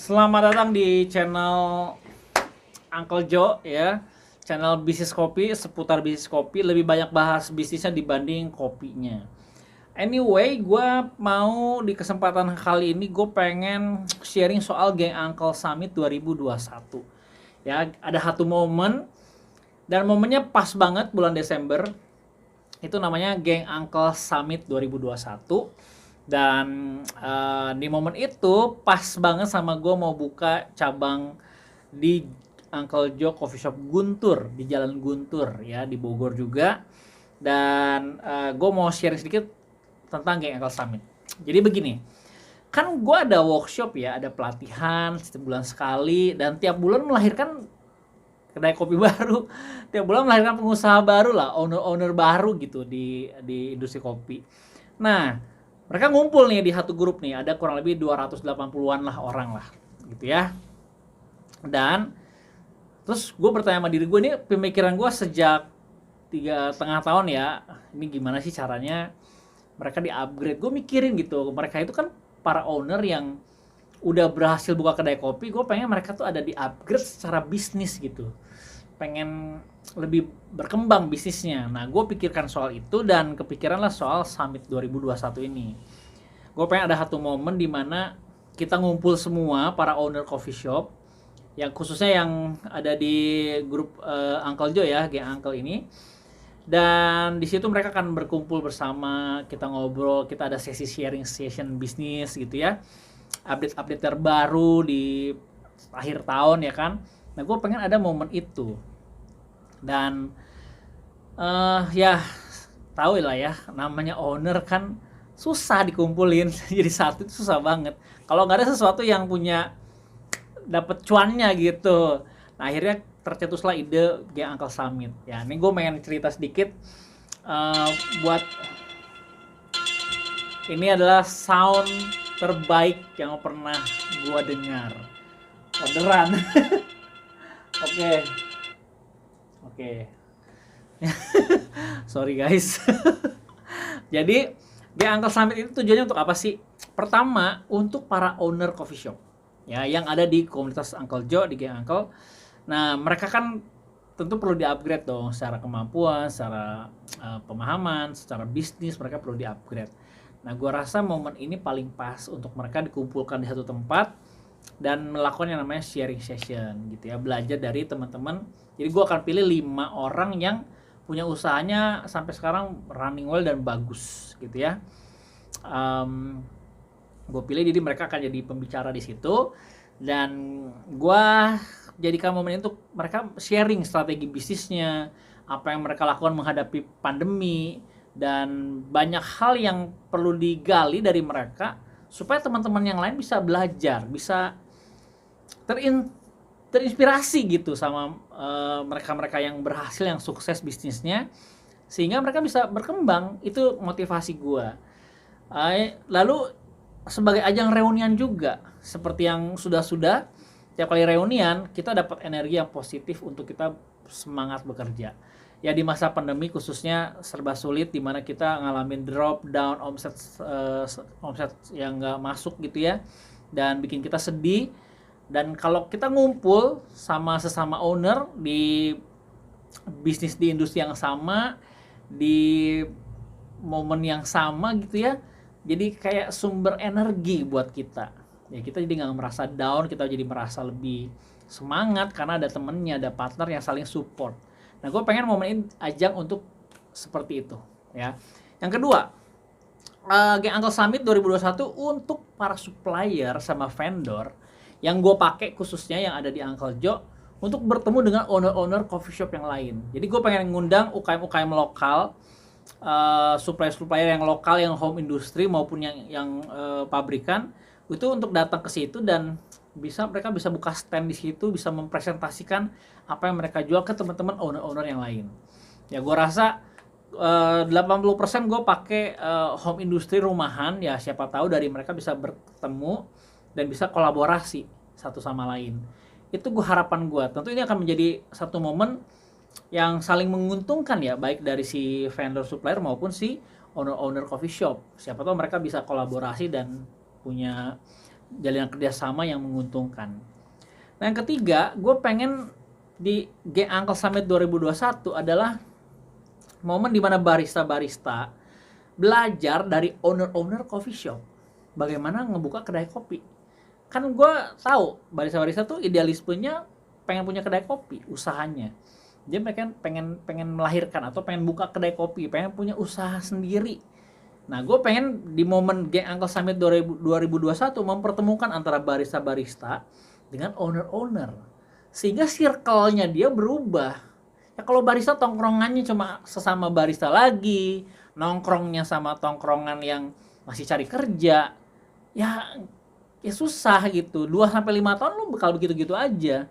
Selamat datang di channel Uncle Joe ya. Channel bisnis kopi, seputar bisnis kopi, lebih banyak bahas bisnisnya dibanding kopinya. Anyway, gue mau di kesempatan kali ini gue pengen sharing soal Geng Uncle Summit 2021. Ya, ada satu momen dan momennya pas banget bulan Desember. Itu namanya Geng Uncle Summit 2021. Dan di momen itu pas banget sama gue mau buka cabang di Uncle Joe Coffee Shop Guntur, di Jalan Guntur ya, di Bogor juga. Dan gue mau share sedikit tentang Geng Uncle Summit. Jadi begini, kan gue ada workshop ya, ada pelatihan setiap bulan sekali, dan tiap bulan melahirkan kedai kopi baru, tiap bulan melahirkan pengusaha baru lah, owner baru gitu di industri kopi. Nah, mereka ngumpul nih di satu grup nih, ada kurang lebih 280-an lah orang lah gitu ya. Dan terus gue bertanya sama diri gue, ini pemikiran gue sejak 3,5 tahun ya, ini gimana sih caranya mereka di upgrade. Gue mikirin gitu, mereka itu kan para owner yang udah berhasil buka kedai kopi, gue pengen mereka tuh ada di upgrade secara bisnis gitu, pengen lebih berkembang bisnisnya. Nah, gue pikirkan soal itu dan kepikiranlah soal Summit 2021 ini. Gue pengen ada satu momen di mana kita ngumpul semua para owner coffee shop, yang khususnya yang ada di grup Uncle Joe ya, Geng Uncle ini. Dan di situ mereka akan berkumpul bersama, kita ngobrol, kita ada sesi sharing session bisnis gitu ya, update-update terbaru di akhir tahun ya kan. Nah, gue pengen ada momen itu. Dan ya tahu lah ya, namanya owner kan susah dikumpulin jadi satu itu susah banget kalau nggak ada sesuatu yang punya dapat cuannya gitu. Nah, akhirnya tercetuslah ide Geng Uncle Summit ya. Ini gue pengen cerita sedikit. Buat ini adalah sound terbaik yang pernah gue dengar, orderan. Oke. Oke. Sorry guys. Jadi Geng Uncle Summit itu tujuannya untuk apa sih? Pertama, untuk para owner coffee shop ya, yang ada di komunitas Uncle Joe di Geng Uncle. Nah, mereka kan tentu perlu di-upgrade dong secara kemampuan, secara pemahaman, secara bisnis, mereka perlu di-upgrade. Nah, gue rasa momen ini paling pas untuk mereka dikumpulkan di satu tempat dan melakukan yang namanya sharing session gitu ya, belajar dari teman-teman. Jadi gue akan pilih 5 orang yang punya usahanya sampai sekarang running well dan bagus gitu ya. Gue pilih, jadi mereka akan jadi pembicara di situ, dan gue jadikan momen itu untuk mereka sharing strategi bisnisnya, apa yang mereka lakukan menghadapi pandemi, dan banyak hal yang perlu digali dari mereka supaya teman-teman yang lain bisa belajar, bisa terinspirasi gitu sama mereka-mereka yang berhasil, yang sukses bisnisnya, sehingga mereka bisa berkembang. Itu motivasi gue. Lalu sebagai ajang reunian juga, seperti yang sudah-sudah, tiap kali reunian kita dapat energi yang positif untuk kita semangat bekerja. Ya, di masa pandemi khususnya serba sulit, dimana kita ngalamin drop down omset yang nggak masuk gitu ya, dan bikin kita sedih. Dan kalau kita ngumpul sama sesama owner di bisnis di industri yang sama, di momen yang sama gitu ya, jadi kayak sumber energi buat kita ya. Kita jadi nggak merasa down, kita jadi merasa lebih semangat karena ada temennya, ada partner yang saling support. Nah, gue pengen momen ini ajang untuk seperti itu ya. Yang kedua, Geng Uncle Summit 2021 untuk para supplier sama vendor yang gue pakai khususnya yang ada di Uncle Joe untuk bertemu dengan owner-owner coffee shop yang lain. Jadi gue pengen ngundang UKM-UKM lokal, supplier-supplier yang lokal, yang home industry maupun yang pabrikan, itu untuk datang ke situ dan mereka bisa buka stand di situ, bisa mempresentasikan apa yang mereka jual ke teman-teman owner-owner yang lain. Ya, gue rasa 80% gue pakai home industry rumahan ya, siapa tahu dari mereka bisa bertemu dan bisa kolaborasi satu sama lain. Itu harapan gue. Tentu ini akan menjadi satu momen yang saling menguntungkan ya, baik dari si vendor supplier maupun si owner coffee shop. Siapa tahu mereka bisa kolaborasi dan punya jalinan kerjasama yang menguntungkan. Nah, yang ketiga, gue pengen di Gang Uncle Summit 2021 adalah momen dimana barista-barista belajar dari owner-owner coffee shop bagaimana ngebuka kedai kopi. Kan gue tahu barista-barista tuh idealismenya pengen punya kedai kopi, usahanya. Dia pengen melahirkan atau pengen buka kedai kopi, pengen punya usaha sendiri. Nah, gue pengen di momen Gang Uncle Summit 2021 mempertemukan antara barista-barista dengan owner-owner, sehingga circle-nya dia berubah. Ya kalau barista tongkrongannya cuma sesama barista lagi, nongkrongnya sama tongkrongan yang masih cari kerja, ya susah gitu. 2-5 tahun lu bakal begitu-gitu aja.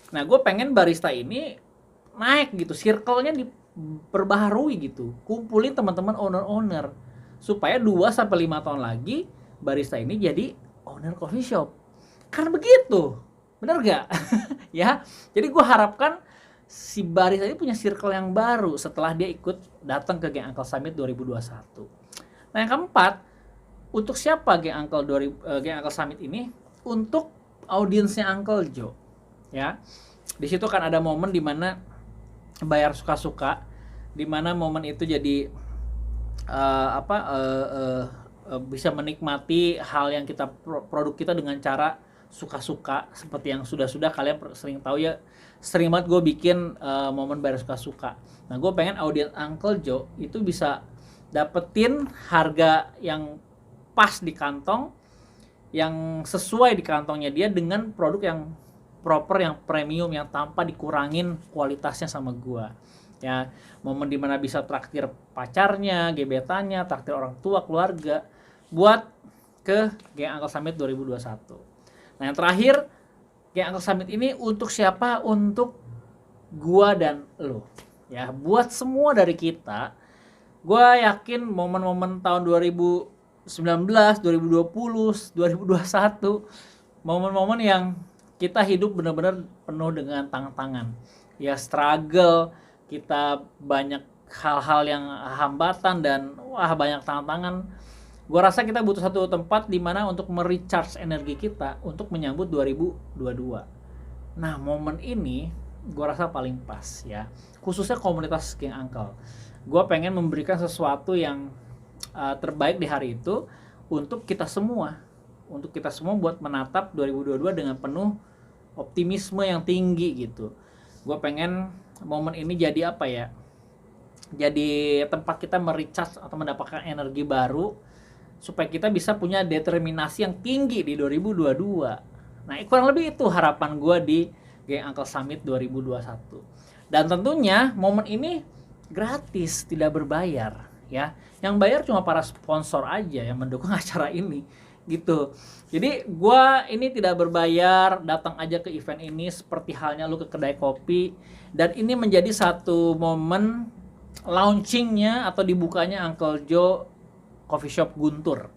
Nah, gue pengen barista ini naik gitu, circle-nya diperbaharui gitu. Kumpulin teman-teman owner-owner supaya 2-5 tahun lagi barista ini jadi owner coffee shop. Kan begitu. Bener gak? Ya. Jadi gue harapkan si barista ini punya circle yang baru setelah dia ikut datang ke Gang Uncle Summit 2021. Nah, yang keempat, untuk siapa Gang Uncle Summit ini? Untuk audiensnya Uncle Joe. Ya. Di situ kan ada momen di mana bayar suka-suka, di mana momen itu jadi bisa menikmati hal yang kita produk kita dengan cara suka-suka, seperti yang sudah kalian sering tahu ya, sering banget gue bikin momen bayar suka-suka. Nah, gue pengen audiens Uncle Joe itu bisa dapetin harga yang pas di kantong, yang sesuai di kantongnya dia dengan produk yang proper, yang premium, yang tanpa dikurangin kualitasnya sama gue. Ya, momen dimana bisa traktir pacarnya, gebetannya, traktir orang tua, keluarga, buat ke Gang Uncle Summit 2021. Nah, yang terakhir, Gang Uncle Summit ini untuk siapa? Untuk gua dan lo. Ya, buat semua dari kita. Gua yakin momen-momen tahun 2019, 2020, 2021, momen-momen yang kita hidup benar-benar penuh dengan tantangan. Ya, struggle, kita banyak hal-hal yang hambatan dan banyak tantangan. Gue rasa kita butuh satu tempat di mana untuk merecharge energi kita untuk menyambut 2022. Nah, momen ini gue rasa paling pas ya, khususnya komunitas Gang Uncle. Gue pengen memberikan sesuatu yang terbaik di hari itu untuk kita semua buat menatap 2022 dengan penuh optimisme yang tinggi gitu. Gue pengen momen ini jadi apa ya, jadi tempat kita merecharge atau mendapatkan energi baru supaya kita bisa punya determinasi yang tinggi di 2022. Nah, kurang lebih itu harapan gue di Gang Uncle Summit 2021. Dan tentunya momen ini gratis, tidak berbayar ya. Yang bayar cuma para sponsor aja yang mendukung acara ini gitu. Jadi gue ini tidak berbayar, datang aja ke event ini seperti halnya lu ke kedai kopi. Dan ini menjadi satu momen launchingnya atau dibukanya Uncle Joe Coffee Shop Guntur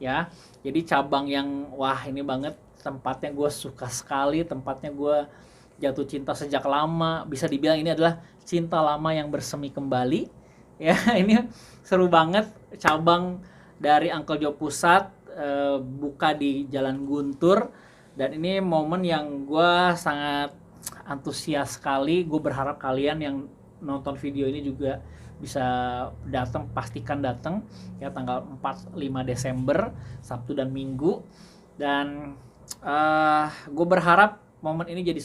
ya. Jadi cabang yang ini banget, tempatnya gue suka sekali, tempatnya gue jatuh cinta sejak lama. Bisa dibilang ini adalah cinta lama yang bersemi kembali ya. Ini seru banget, cabang dari Uncle Joe Pusat buka di Jalan Guntur, dan ini momen yang gue sangat antusias sekali. Gue berharap kalian yang nonton video ini juga bisa datang, pastikan datang ya, tanggal 4-5 Desember, Sabtu dan Minggu. Dan gue berharap momen ini jadi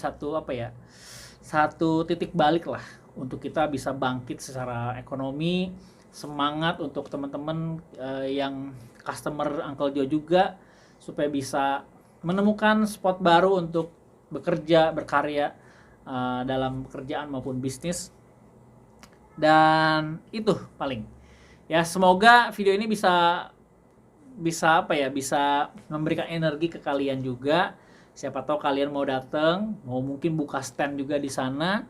satu titik balik lah untuk kita bisa bangkit secara ekonomi. Semangat untuk teman-teman yang customer Uncle Joe juga, supaya bisa menemukan spot baru untuk bekerja, berkarya dalam pekerjaan maupun bisnis. Dan itu paling ya, semoga video ini bisa memberikan energi ke kalian juga. Siapa tahu kalian mau datang, mau mungkin buka stand juga di sana.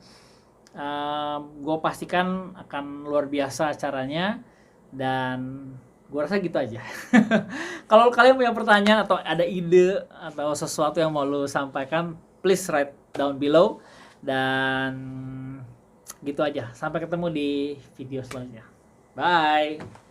Gue pastikan akan luar biasa acaranya, dan gue rasa gitu aja. Kalau kalian punya pertanyaan atau ada ide atau sesuatu yang mau lo sampaikan, please write down below. Dan gitu aja, sampai ketemu di video selanjutnya. Bye.